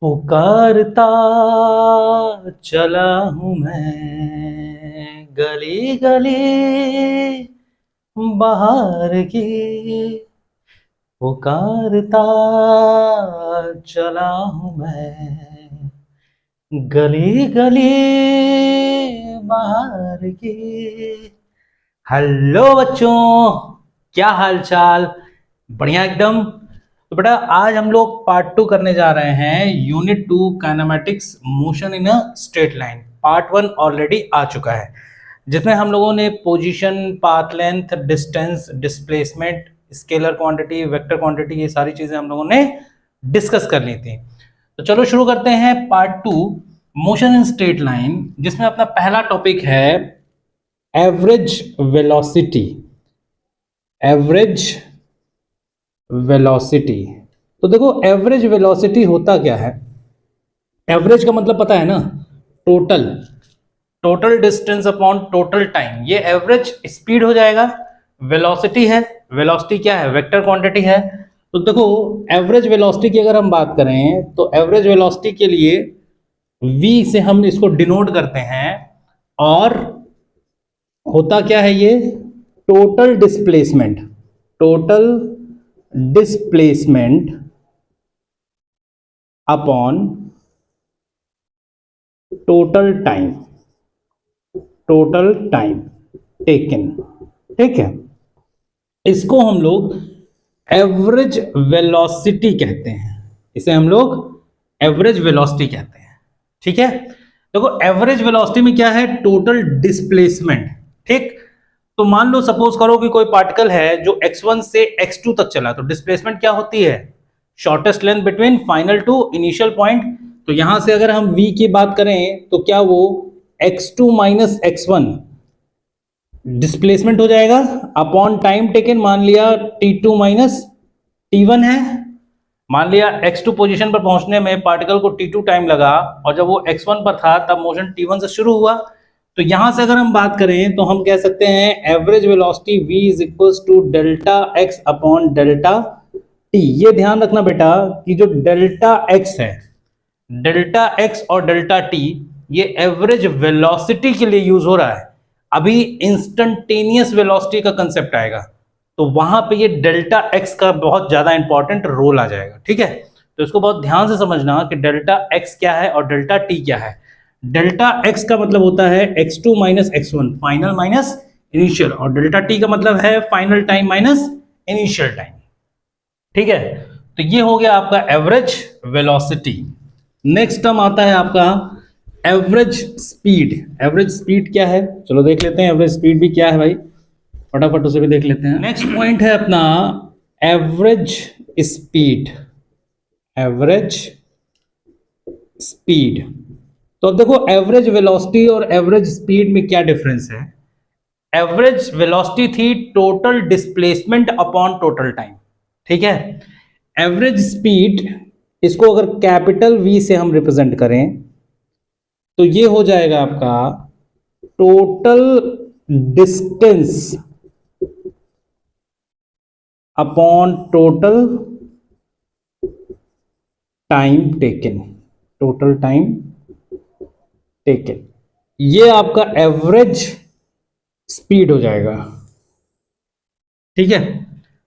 पुकारता चला हूँ मैं गली गली बाहर की। पुकारता चला हूँ मैं गली गली बाहर की। हेलो बच्चों, क्या हाल चाल? बढ़िया एकदम। तो बेटा आज हम लोग पार्ट 2 करने जा रहे हैं। Unit 2 kinematics motion in a straight line. Part 1 already आ चुका है, जिसमें हम लोगों ने position, path length, distance, displacement, scalar quantity, vector quantity, ये सारी चीजें हम लोगों ने डिस्कस कर ली थी। तो चलो शुरू करते हैं part 2 motion in straight line, जिसमें अपना पहला टॉपिक है एवरेज वेलोसिटी। Average velocity. तो देखो एवरेज वेलोसिटी होता क्या है? एवरेज का मतलब पता है ना, total, total distance upon total time. ये एवरेज स्पीड हो जाएगा। वेलोसिटी है, वेलोसिटी क्या है? वेक्टर क्वांटिटी है। तो देखो एवरेज वेलोसिटी की अगर हम बात करें तो एवरेज वेलोसिटी के लिए v से हम इसको डिनोट करते हैं, और होता क्या है ये? Total displacement. Total displacement upon total time. Total time taken. ठीक है, इसको हम लोग एवरेज वेलोसिटी कहते हैं। इसे हम लोग एवरेज वेलोसिटी कहते हैं। ठीक है, देखो एवरेज वेलोसिटी में क्या है? Total displacement. ठीक, तो मान लो सपोज करो कि कोई पार्टिकल है जो x1 से x2 तक चला, तो डिस्प्लेसमेंट क्या होती है? Shortest length between final to initial point. तो यहां से अगर हम v की बात करें तो क्या वो x2 माइनस x1 डिस्प्लेसमेंट हो जाएगा अपॉन टाइम टेकन। मान लिया t2 माइनस t1 है। मान लिया x2 पोजीशन पर पहुंचने में पार्टिकल को t2 टाइम लगा, और जब वो x1 पर था तब मोशन t1 से शुरू हुआ। तो यहां से अगर हम बात करें तो हम कह सकते हैं average velocity v is equals to delta x upon delta t। ये ध्यान रखना बेटा कि जो डेल्टा x है, डेल्टा x और डेल्टा t, ये एवरेज वेलोसिटी के लिए यूज हो रहा है। अभी इंस्टेंटेनियस वेलोसिटी का कंसेप्ट आएगा तो वहां पे ये डेल्टा x का बहुत ज्यादा इंपॉर्टेंट रोल आ जाएगा। ठीक है, तो इसको बहुत ध्यान से समझना कि डेल्टा x क्या है और डेल्टा t क्या है। डेल्टा x का मतलब होता है x2 minus x1, final minus initial, और डेल्टा t का मतलब है final time minus initial time. ठीक है, तो ये हो गया आपका एवरेज वेलोसिटी। नेक्स्ट टर्म आता है आपका एवरेज स्पीड। एवरेज स्पीड क्या है? चलो देख लेते हैं एवरेज स्पीड भी क्या है भाई, फटाफट उसे भी देख लेते हैं। नेक्स्ट पॉइंट है अपना एवरेज स्पीड। Average speed. तो अब देखो एवरेज वेलोसिटी और एवरेज स्पीड में क्या डिफरेंस है? एवरेज वेलोसिटी थी total displacement upon total time. ठीक है, एवरेज स्पीड, इसको अगर कैपिटल V से हम रिप्रेजेंट करें तो ये हो जाएगा आपका total distance upon total time taken. Total time taken, ये आपका एवरेज स्पीड हो जाएगा। ठीक है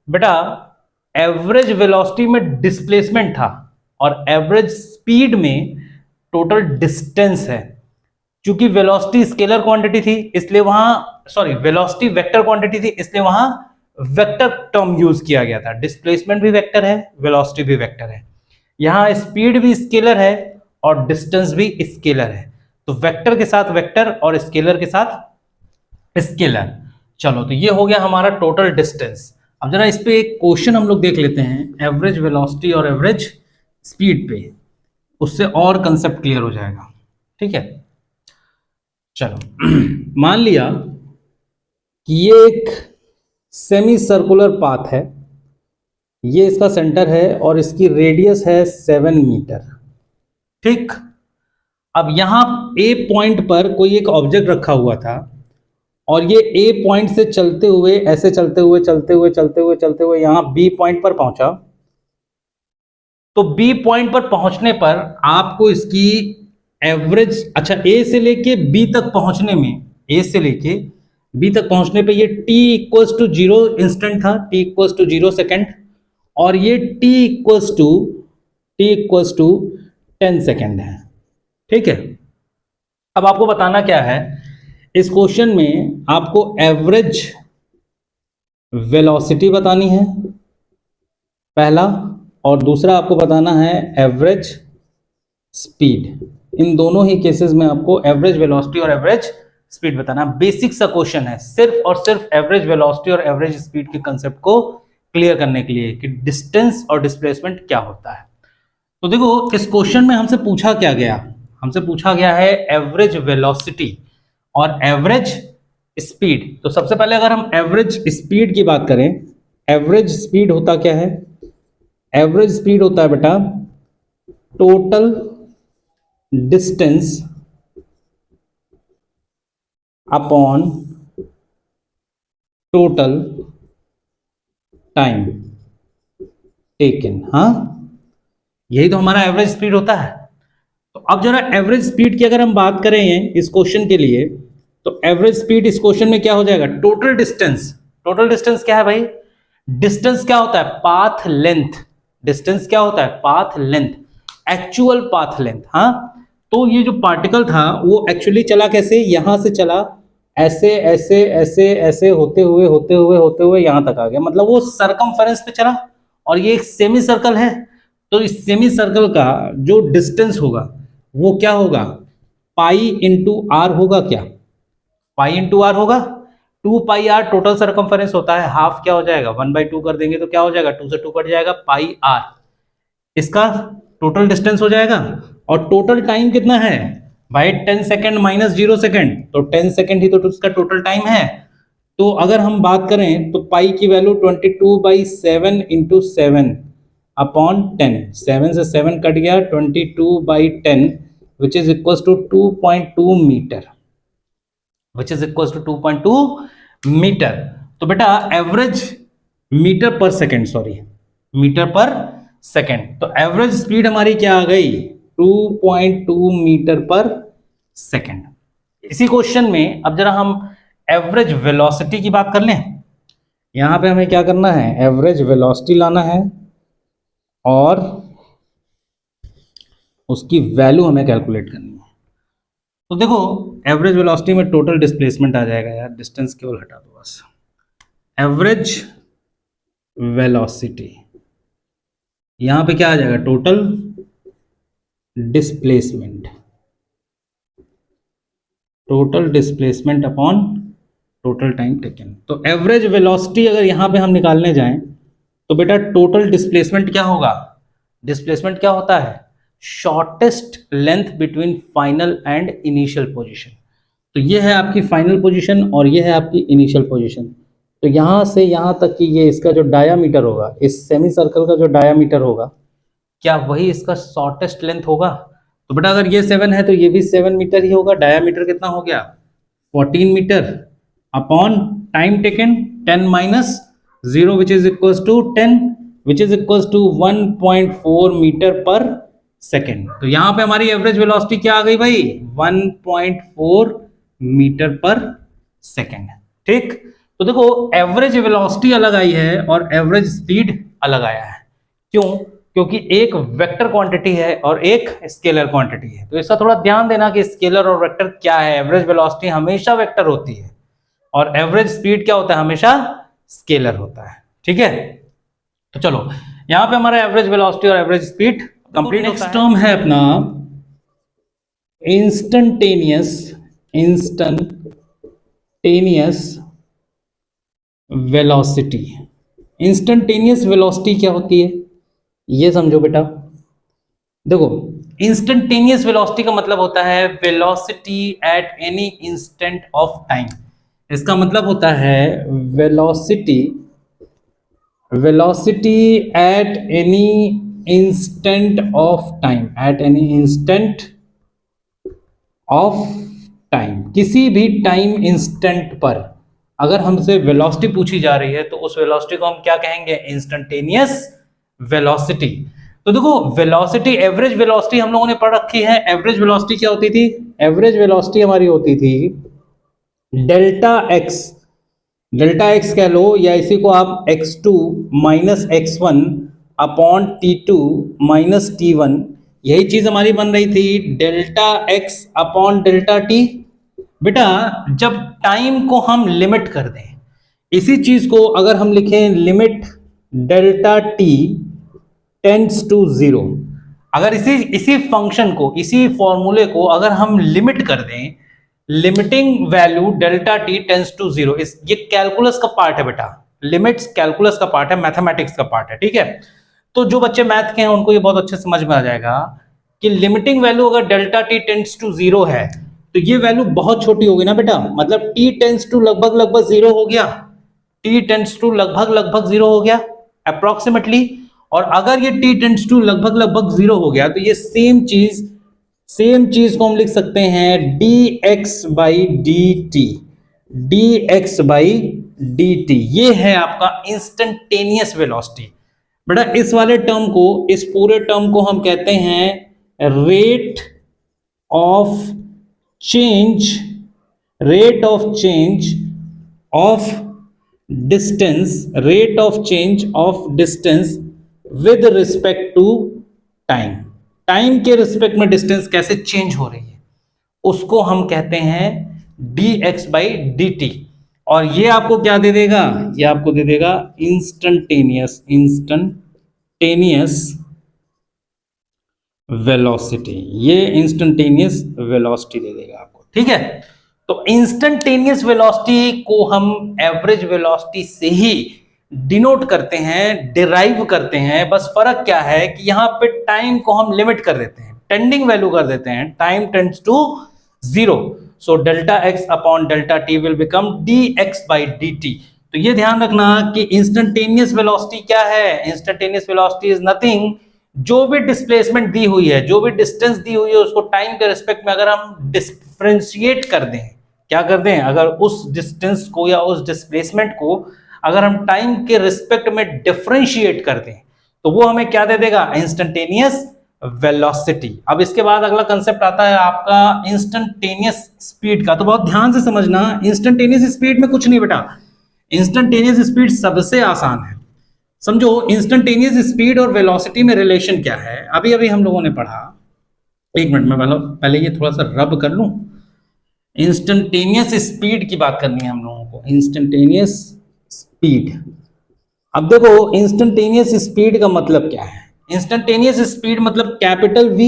बेटा, एवरेज वेलोसिटी में डिस्प्लेसमेंट था और एवरेज स्पीड में टोटल डिस्टेंस है। क्योंकि वेलोसिटी स्केलर क्वांटिटी थी इसलिए वहां, सॉरी वेलोसिटी वेक्टर क्वांटिटी थी इसलिए वहां वेक्टर टर्म यूज किया गया था। डिस्प्लेसमेंट भी वेक्टर है, वेलोसिटी भी वेक्टर है। यहां स्पीड भी स्केलर है और डिस्टेंस भी स्केलर है। तो वेक्टर के साथ वेक्टर और स्केलर के साथ स्केलर। चलो तो ये हो गया हमारा टोटल डिस्टेंस। अब जरा इस पे एक क्वेश्चन हम लोग देख लेते हैं एवरेज वेलोसिटी और एवरेज स्पीड पे, उससे और कंसेप्ट क्लियर हो जाएगा। ठीक है, चलो मान लिया कि ये एक सेमी सर्कुलर पाथ है, ये इसका सेंटर है और इसकी रेडियस है 7 मीटर। ठीक, अब यहां ए पॉइंट पर कोई एक ऑब्जेक्ट रखा हुआ था और ये ए पॉइंट से चलते हुए, ऐसे चलते हुए चलते हुए चलते हुए चलते हुए यहां बी पॉइंट पर पहुंचा, तो बी पॉइंट पर पहुंचने पर आपको इसकी एवरेज, अच्छा ए से लेके बी तक पहुंचने में, ए से लेके बी तक पहुंचने पे ये t इक्वल्स टू 0 इंस्टेंट था, t इक्वल्स टू 0 सेकेंड, और ये t इक्वल्स टू 10 सेकेंड है। ठीक है, अब आपको बताना क्या है, इस क्वेश्चन में आपको एवरेज वेलोसिटी बतानी है पहला, और दूसरा आपको बताना है एवरेज स्पीड। इन दोनों ही केसेस में आपको एवरेज वेलोसिटी और एवरेज स्पीड बताना। बेसिक सा क्वेश्चन है, सिर्फ और सिर्फ एवरेज वेलोसिटी और एवरेज स्पीड के कंसेप्ट को क्लियर करने के लिए कि डिस्टेंस और डिस्प्लेसमेंट क्या होता है। तो देखो इस क्वेश्चन में हमसे पूछा क्या गया, हमसे पूछा गया है एवरेज वेलोसिटी और एवरेज स्पीड। तो सबसे पहले अगर हम एवरेज स्पीड की बात करें, एवरेज स्पीड होता क्या है, एवरेज स्पीड होता है बेटा total distance upon total time taken. हाँ, यही तो हमारा एवरेज स्पीड होता है। तो अब जरा एवरेज स्पीड की अगर हम बात करें इस क्वेश्चन के लिए, तो एवरेज स्पीड इस क्वेश्चन में क्या हो जाएगा, टोटल डिस्टेंस। टोटल डिस्टेंस क्या है भाई, डिस्टेंस क्या होता है, पाथ लेंथ। डिस्टेंस क्या होता है, path length, actual path length. हाँ, तो ये जो पार्टिकल था वो एक्चुअली चला कैसे, यहां से चला ऐसे ऐसे ऐसे ऐसे होते हुए यहां तक आ गया, मतलब वो सरकमफेरेंस पे चला, और ये एक सेमी सर्कल है। तो इस सेमी सर्कल का जो डिस्टेंस होगा वो क्या होगा, पाई इंटू आर होगा। क्या पाई इंटू आर होगा, 2 पाई आर टोटल सरकमफेरेंस होता है, हाफ क्या हो जाएगा 1/2 कर देंगे तो क्या हो जाएगा, 2 से 2 कट जाएगा, पाई आर इसका टोटल डिस्टेंस हो जाएगा। और टोटल टाइम कितना है भाई, 10 सेकेंड माइनस 0 सेकेंड, तो 10 सेकेंड ही तो उसका टोटल टाइम है। तो अगर हम बात करें तो पाई की वैल्यू 22/7 इंटू 7 अपॉन 10, 7 से 7 कट गया, 22/10 which is equal to 2.2 meter, which is equal to 2.2 meter. तो बेटा average meter per second, sorry meter per second, तो एवरेज स्पीड हमारी क्या आ गई, 2.2 मीटर पर सेकेंड। इसी क्वेश्चन में अब जरा हम एवरेज वेलोसिटी की बात कर लें। यहां पे हमें क्या करना है, एवरेज वेलोसिटी लाना है और उसकी वैल्यू हमें कैलकुलेट करनी है। तो देखो एवरेज वेलोसिटी में टोटल डिस्प्लेसमेंट आ जाएगा, यार डिस्टेंस केवल हटा दो बस। एवरेज वेलोसिटी यहां पे क्या आ जाएगा, total displacement, total displacement upon total time taken. तो एवरेज वेलोसिटी अगर यहां पे हम निकालने जाएं तो बेटा टोटल डिस्प्लेसमेंट क्या होगा, डिस्प्लेसमेंट क्या होता है, shortest length between final and initial position. तो ये है आपकी फाइनल पोजीशन और ये है आपकी इनिशियल पोजीशन। तो यहां से यहां तक की ये इसका जो डायामीटर होगा, इस सेमी सर्कल का जो डायामीटर होगा, क्या वही इसका शॉर्टेस्ट लेंथ होगा। तो बेटा अगर ये 7 है तो ये भी 7 मीटर ही होगा। डायामीटर कितना हो गया, 14 meter upon time taken 10 minus 0 which is equals to 10 which is equals to 1.4 meter per second. तो यहां पे हमारी एवरेज वेलोसिटी क्या आ गई भाई, 1.4 मीटर पर सेकेंड। ठीक, तो देखो एवरेज वेलोसिटी अलग आई है और एवरेज स्पीड अलग आया है। क्यों, क्योंकि एक वेक्टर क्वांटिटी है और एक स्केलर क्वांटिटी है। तो इसका थोड़ा ध्यान देना कि स्केलर और वेक्टर क्या है। एवरेज वेलोसिटी हमेशा वेक्टर होती है और एवरेज स्पीड क्या होता है, हमेशा स्केलर होता है। ठीक है, तो चलो यहां पे हमारा एवरेज वेलोसिटी और average speed complete. Next term है अपना इंस्टंटेनियस वेलोसिटी। इंस्टंटेनियस वेलोसिटी क्या होती है ये समझो बेटा। देखो इंस्टेंटेनियस वेलोसिटी का मतलब होता है velocity at any instant of time. इसका मतलब होता है velocity at any instant of time, at any instant of time, किसी भी टाइम इंस्टेंट पर अगर हमसे वेलोसिटी पूछी जा रही है तो उस वेलोसिटी को हम क्या कहेंगे, इंस्टेंटेनियस वेलोसिटी। तो देखो वेलोसिटी, एवरेज वेलोसिटी हम लोगों ने पढ़ रखी है। एवरेज वेलोसिटी क्या होती थी? एवरेज वेलोसिटी हमारी होती थी डेल्टा एक्स, डेल्टा एक्स कह लो, या इसी को आप x2 minus x1 upon t2 minus t1, यही चीज हमारी बन रही थी delta X upon delta T. बेटा जब टाइम को हम लिमिट कर दें, इसी चीज को अगर हम लिखें limit delta T tends to zero, अगर इसी फंक्शन को, इसी फॉर्मूले को अगर हम लिमिट कर दें, limiting value delta T tends to zero, ये कैलकुलस का पार्ट है बेटा, लिमिट्स कैलकुलस का पार्ट है, मैथमेटिक्स का पार्ट है, ठीक है। तो जो बच्चे मैथ के हैं उनको ये बहुत अच्छे समझ में आ जाएगा कि लिमिटिंग वैल्यू अगर delta T tends to zero है तो ये वैल्यू बहुत छोटी होगी ना बेटा, मतलब टी टेंड्स टू लगभग जीरो हो गया, टी टेंड्स टू लगभग जीरो हो गया अप्रोक्सीमेटली। और अगर ये t टेंड्स टू लगभग जीरो हो गया तो ये सेम चीज को हम लिख सकते हैं dx by dt, dx by dt, ये है आपका इंस्टेंटेनियस वेलोसिटी। बेटा इस वाले टर्म को, इस पूरे टर्म को हम कहते हैं rate of change of distance, rate of change of distance with respect to time, time के रिस्पेक्ट में डिस्टेंस कैसे चेंज हो रही है उसको हम कहते हैं dx बाई dt। और ये आपको क्या दे देगा? ये आपको दे देगा इंस्टेंटेनियस वेलोसिटी, ये इंस्टेंटेनियस वेलोसिटी दे देगा आपको, ठीक है। तो इंस्टेंटेनियस वेलोसिटी को हम एवरेज वेलोसिटी से ही डिनोट करते हैं, डिराइव करते हैं। बस फर्क क्या है कि यहां पे टाइम को हम लिमिट कर देते हैं, टेंडिंग वैल्यू कर देते हैं, time tends to zero, so delta X upon delta T will become dx by dt। तो ये ध्यान रखना कि इंस्टेंटेनियस वेलोसिटी क्या है? इंस्टेंटेनियस वेलोसिटी इज नथिंग, जो भी डिस्प्लेसमेंट दी हुई है, जो भी डिस्टेंस दी हुई है, उसको टाइम के रिस्पेक्ट में अगर हम डिफरेंशिएट कर दें, क्या कर दें, अगर उस डिस्टेंस को या उस डिस्प्लेसमेंट को अगर हम टाइम के रिस्पेक्ट में डिफरेंशिएट कर दें तो वो हमें क्या दे देगा? Instantaneous velocity. अब इसके बाद अगला कंसेप्ट आता है आपका इंस्टेंटेनियस स्पीड का। तो बहुत ध्यान से समझना, इंस्टेंटेनियस स्पीड में कुछ नहीं बेटा, इंस्टेंटेनियस स्पीड सबसे आसान है। समझो इंस्टेंटेनियस स्पीड और वेलोसिटी में रिलेशन क्या है, अभी अभी हम लोगों ने पढ़ा। एक मिनट में पहले ये थोड़ा सा रब कर लूं। इंस्टेंटेनियस स्पीड की बात करनी है हम लोगों को, इंस्टेंटेनियस स्पीड। अब देखो इंस्टेंटेनियस स्पीड का मतलब क्या है? इंस्टेंटेनियस स्पीड मतलब कैपिटल V,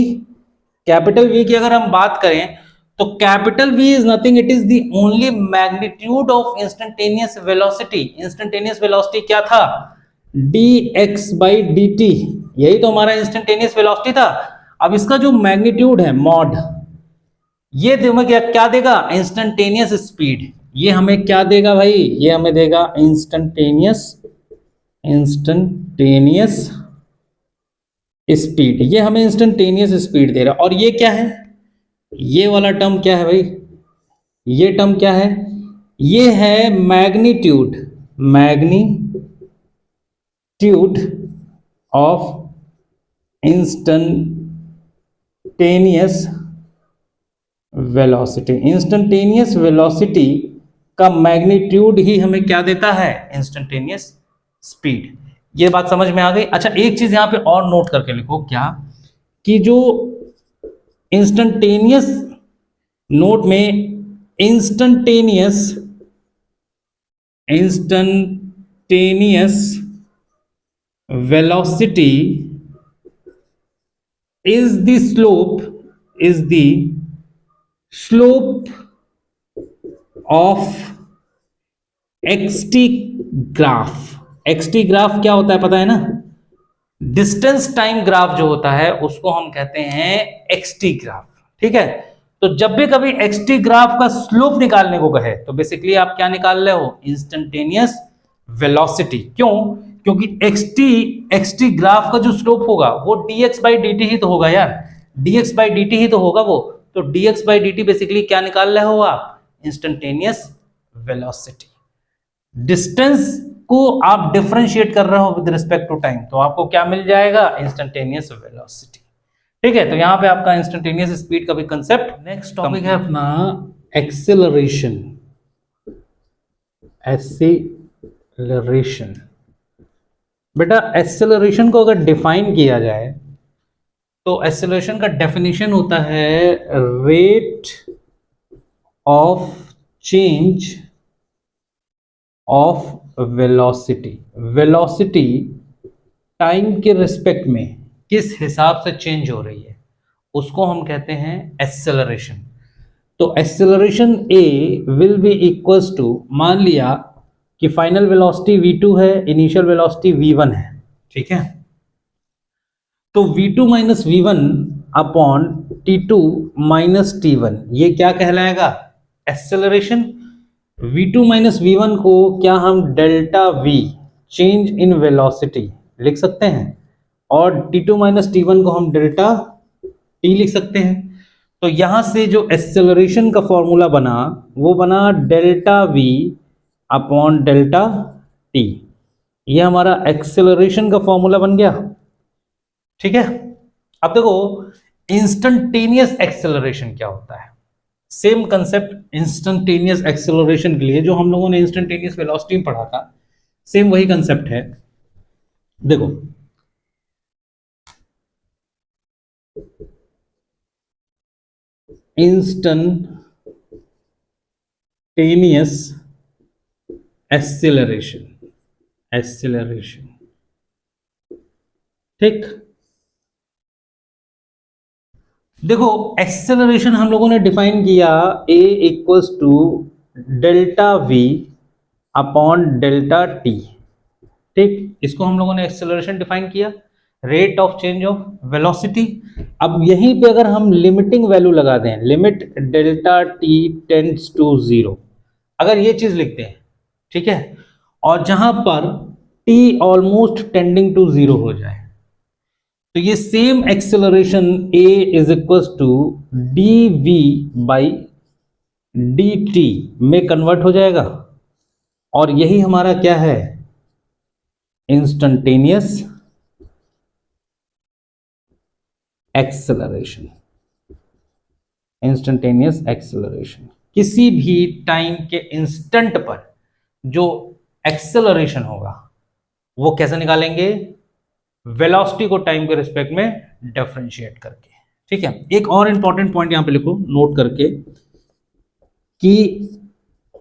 कैपिटल V की अगर हम बात करें तो capital V is nothing, it is the only magnitude of instantaneous velocity. Instantaneous velocity क्या था? dx बाई dt, यही तो हमारा इंस्टेंटेनियस वेलोसिटी था। अब इसका जो मैग्नीट्यूड है मॉड, ये हमें क्या देगा? Instantaneous speed. ये हमें क्या देगा भाई? ये हमें देगा इंस्टेंटेनियस स्पीड, ये हमें इंस्टेंटेनियस स्पीड दे रहा है। और ये क्या है? ये वाला टर्म क्या है भाई? ये टर्म क्या है? ये है magnitude of instantaneous velocity. Instantaneous velocity का मैग्नीट्यूड ही हमें क्या देता है? Instantaneous speed. ये बात समझ में आ गई? अच्छा एक चीज यहां पे और नोट करके लिखो, क्या कि जो इंस्टेंटेनियस, नोट में instantaneous velocity is the slope of XT graph. XT graph क्या होता है पता है ना? डिस्टेंस टाइम ग्राफ जो होता है उसको हम कहते हैं एक्सटी ग्राफ, ठीक है। तो जब भी कभी एक्सटी ग्राफ का स्लोप निकालने को कहे तो बेसिकली आप क्या निकाल रहे हो? Instantaneous velocity. क्यों? क्योंकि एक्सटी ग्राफ का जो स्लोप होगा वो dx बाई dt ही तो होगा यार, dx बाई dt ही तो होगा वो। तो dx बाई dt बेसिकली क्या निकाल रहे हो आप? Instantaneous velocity. डिस्टेंस को आप डिफरेंशिएट कर रहे हो विद रिस्पेक्ट टू टाइम, तो आपको क्या मिल जाएगा, इंस्टेंटेनियस वेलोसिटी। ठीक है, तो यहां पे आपका इंस्टेंटेनियस स्पीड का भी कंसेप्ट। नेक्स्ट टॉपिक है अपना एक्सेलरेशन। एक्सेलरेशन बेटा, एक्सेलरेशन को अगर डिफाइन किया जाए तो एक्सेलरेशन का डेफिनेशन होता है rate of change of velocity. Velocity time के रिस्पेक्ट में किस हिसाब से चेंज हो रही है उसको हम कहते हैं एक्सेलरेशन। तो acceleration A will be equals to, मान लिया कि फाइनल वेलोसिटी v2 है, इनिशियल वेलोसिटी v1 है, ठीक है, तो v2 minus v1 upon t2 minus t1, ये क्या कहलाएगा, एक्सेलरेशन। v2 माइनस v1 को क्या हम delta v, change in velocity लिख सकते हैं, और t2 माइनस t1 को हम डेल्टा t लिख सकते हैं। तो यहां से जो एक्सेलरेशन का फॉर्मूला बना वो बना delta v upon delta t, ये हमारा एक्सेलरेशन का फॉर्मूला बन गया। ठीक है, अब देखो इंस्टेंटेनियस एक्सेलरेशन क्या होता है। सेम कंसेप्ट इंस्टेंटेनियस एक्सेलरेशन के लिए जो हम लोगों ने इंस्टेंटेनियस वेलोसिटी में पढ़ा था, सेम वही कंसेप्ट है। देखो इंस्टेंटेनियस एक्सेलरेशन, एक्सेलरेशन, ठीक। देखो एक्सेलरेशन हम लोगों ने डिफाइन किया a equals to delta v upon delta t, ठीक। इसको हम लोगों ने एक्सेलरेशन डिफाइन किया, rate of change of velocity. अब यहीं पे अगर हम लिमिटिंग वैल्यू लगा दें, limit delta t tends to 0, अगर ये चीज लिखते हैं, ठीक है, और जहां पर t ऑलमोस्ट टेंडिंग टू 0 हो जाए, तो ये same acceleration a is equal to dv by dt में कन्वर्ट हो जाएगा, और यही हमारा क्या है, इंस्टेंटेनियस एक्सेलरेशन। इंस्टेंटेनियस एक्सेलरेशन, किसी भी टाइम के इंस्टेंट पर जो एक्सेलरेशन होगा वो कैसे निकालेंगे, वेलोसिटी को टाइम के रिस्पेक्ट में डिफरेंशिएट करके। ठीक है, एक और इंपॉर्टेंट पॉइंट यहां पे लिखो नोट करके कि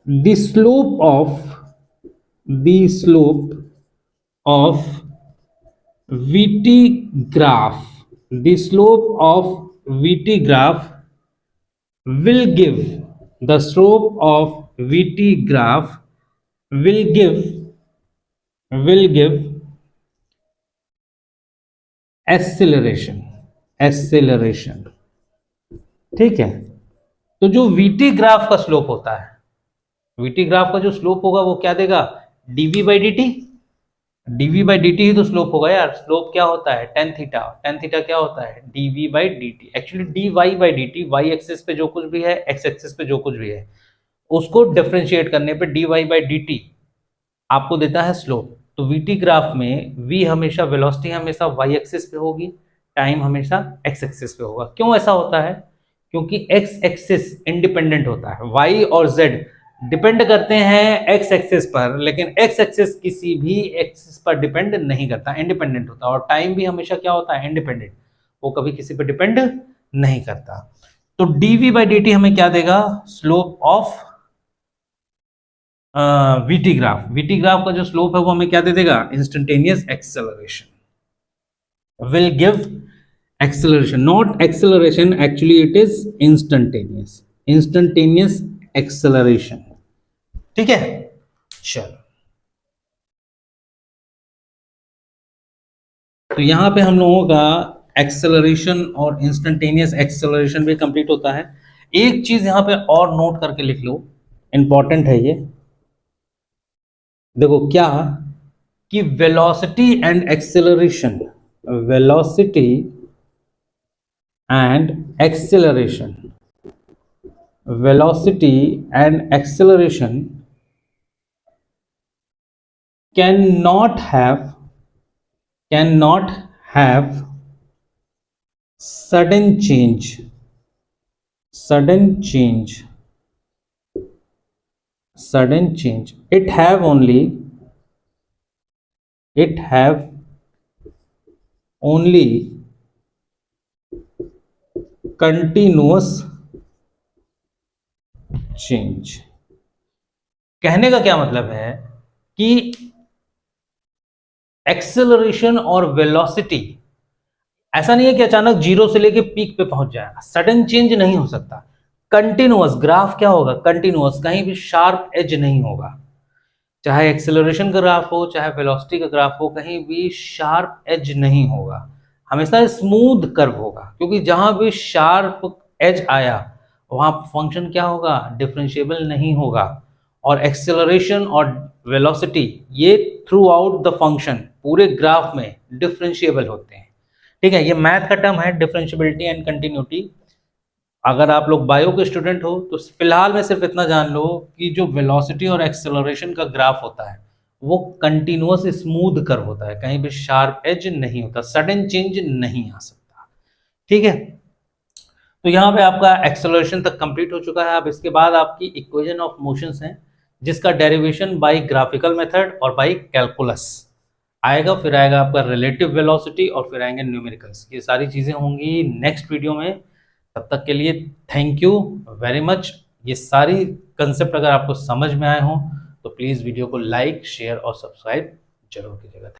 the slope of VT graph, the slope of VT graph will give, the slope of vt graph will give acceleration, acceleration, ठीक है। तो जो vt ग्राफ का स्लोप होता है, vt ग्राफ का जो स्लोप होगा वो क्या देगा, dv by dt, dv by dt ही तो स्लोप होगा यार। स्लोप क्या होता है, tan थीटा, tan थीटा क्या होता है, dv by dt। Actually dy by dt y axis पे जो कुछ भी है, x एक्सिस पे जो कुछ भी है, उसको डिफरेंशिएट करने पे dy बाई dt आपको देता है स्लोप। तो vt ग्राफ में v हमेशा, वेलोसिटी हमेशा y एक्सिस पे होगी, टाइम हमेशा x एक्सिस पे होगा। क्यों ऐसा होता है, क्योंकि x एक्सिस इंडिपेंडेंट होता है, y और z डिपेंड करते हैं x एक्सिस पर, लेकिन x एक्सिस किसी भी एक्सिस पर डिपेंड नहीं करता, इंडिपेंडेंट होता है। और टाइम भी हमेशा क्या होता है, इंडिपेंडेंट, वो कभी किसी पर डिपेंड नहीं करता। तो dv बाई dt हमें क्या देगा, slope of VT graph. VT graph का जो स्लोप है वो हमें क्या दे देगा, instantaneous acceleration will give acceleration, not acceleration, actually it is instantaneous, instantaneous acceleration. ठीक है, चलो तो यहां पे हम लोगों का एक्सेलरेशन और इंस्टेंटेनियस एक्सेलरेशन भी कंप्लीट होता है। एक चीज यहां पे और नोट करके लिख लो, इंपॉर्टेंट है ये, देखो क्या कि velocity and acceleration, velocity and acceleration, velocity and acceleration cannot have sudden change. It have only continuous change. कहने का क्या मतलब है कि एक्सेलरेशन और वेलोसिटी ऐसा नहीं है कि अचानक जीरो से लेके पीक पे पहुंच जाएगा, सडन चेंज नहीं हो सकता। कंटिन्यूअस ग्राफ क्या होगा? कंटिन्यूअस, कहीं भी शार्प एज नहीं होगा। चाहे एक्सेलरेशन का ग्राफ हो चाहे वेलोसिटी का ग्राफ हो, कहीं भी शार्प एज नहीं होगा, हमेशा स्मूथ कर्व होगा, क्योंकि जहां भी शार्प एज आया वहां फंक्शन क्या होगा? डिफरेंशिएबल नहीं होगा। और एक्सेलरेशन और वेलोसिटी ये थ्रू आउट द फंक्शन पूरे ग्राफ में डिफरेंशिएबल होते हैं। ठीक है, ये मैथ का टर्म है डिफरेंशिएबिलिटी एंड कंटिन्यूटी। अगर आप लोग बायो के स्टूडेंट हो तो फिलहाल में सिर्फ इतना जान लो कि जो वेलोसिटी और एक्सेलरेशन का ग्राफ होता है वो कंटिन्यूअस स्मूथ कर्व होता है, कहीं भी शार्प एज नहीं होता, सडन चेंज नहीं आ सकता। ठीक है, तो यहाँ पे आपका एक्सेलरेशन तक कंप्लीट हो चुका है। अब इसके बाद आपकी इक्वेशन ऑफ मोशंस हैं, जिसका डेरिवेशन बाय ग्राफिकल मेथड और बाय कैलकुलस आएगा। फिर आएगा आपका रिलेटिव वेलोसिटी और फिर आएंगे न्यूमेरिकल्स। ये सारी चीज़ें होंगी नेक्स्ट वीडियो में। तब तक के लिए थैंक यू वेरी मच। ये सारी कंसेप्ट अगर आपको समझ में आए हों तो प्लीज़ वीडियो को लाइक शेयर और सब्सक्राइब जरूर कीजिएगा।